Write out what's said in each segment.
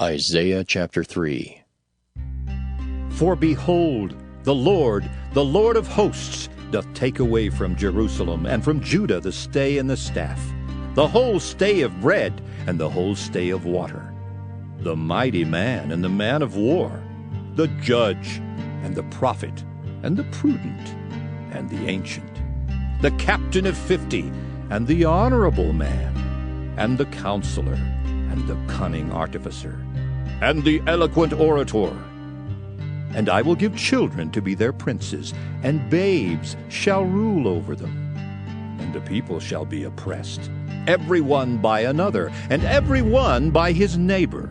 Isaiah chapter 3. For behold, the Lord of hosts, doth take away from Jerusalem and from Judah the stay and the staff, the whole stay of bread and the whole stay of water, the mighty man and the man of war, the judge and the prophet and the prudent and the ancient, the captain of 50 and the honorable man, and the counselor and the cunning artificer, and the eloquent orator. And I will give children to be their princes, and babes shall rule over them. And the people shall be oppressed, every one by another, and every one by his neighbor.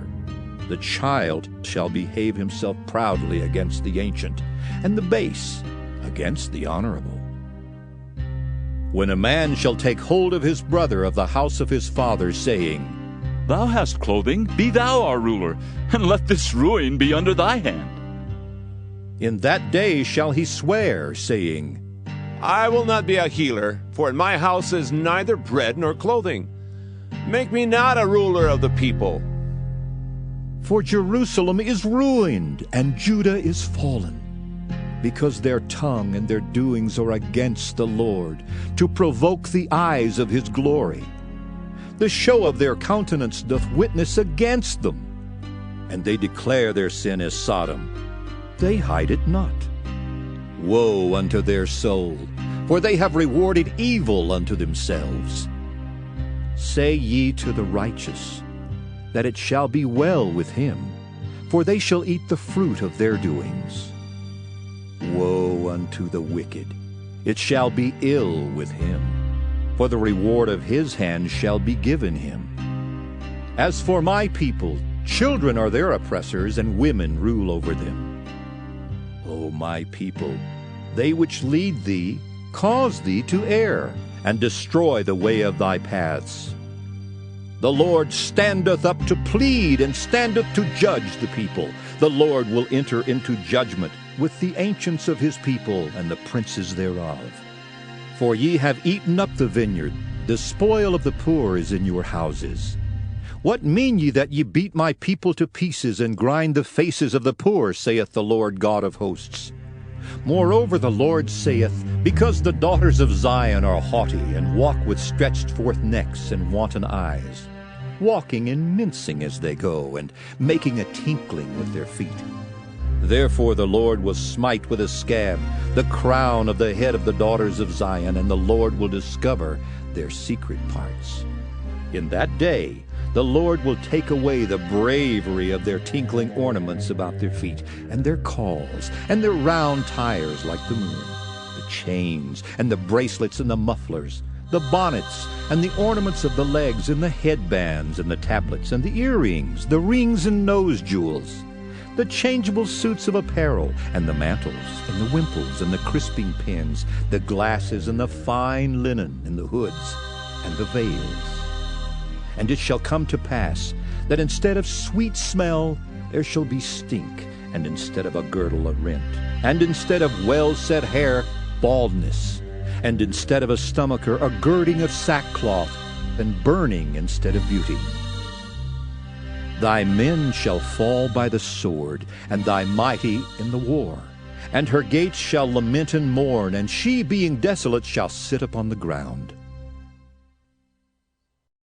The child shall behave himself proudly against the ancient, and the base against the honorable. When a man shall take hold of his brother of the house of his father, saying, Thou hast clothing, be thou our ruler, and let this ruin be under thy hand. In that day shall he swear, saying, I will not be a healer, for in my house is neither bread nor clothing. Make me not a ruler of the people. For Jerusalem is ruined, and Judah is fallen, because their tongue and their doings are against the Lord, to provoke the eyes of his glory. The show of their countenance doth witness against them, and they declare their sin as Sodom. They hide it not. Woe unto their soul, for they have rewarded evil unto themselves. Say ye to the righteous, that it shall be well with him, for they shall eat the fruit of their doings. Woe unto the wicked, it shall be ill with him, for the reward of his hand shall be given him. As for my people, children are their oppressors, and women rule over them. O my people, they which lead thee cause thee to err, and destroy the way of thy paths. The Lord standeth up to plead, and standeth to judge the people. The Lord will enter into judgment with the ancients of his people and the princes thereof. For ye have eaten up the vineyard, the spoil of the poor is in your houses. What mean ye that ye beat my people to pieces, and grind the faces of the poor, saith the Lord God of hosts? Moreover the Lord saith, Because the daughters of Zion are haughty, and walk with stretched forth necks and wanton eyes, walking and mincing as they go, and making a tinkling with their feet. Therefore the Lord will smite with a scab the crown of the head of the daughters of Zion, and the Lord will discover their secret parts. In that day the Lord will take away the bravery of their tinkling ornaments about their feet, and their calls, and their round tires like the moon, the chains, and the bracelets, and the mufflers, the bonnets, and the ornaments of the legs, and the headbands, and the tablets, and the earrings, the rings and nose jewels, the changeable suits of apparel, and the mantles, and the wimples, and the crisping pins, the glasses, and the fine linen, and the hoods, and the veils. And it shall come to pass that instead of sweet smell there shall be stink, and instead of a girdle a rent, and instead of well-set hair baldness, and instead of a stomacher a girding of sackcloth, and burning instead of beauty. Thy men shall fall by the sword, and thy mighty in the war. And her gates shall lament and mourn, and she being desolate shall sit upon the ground.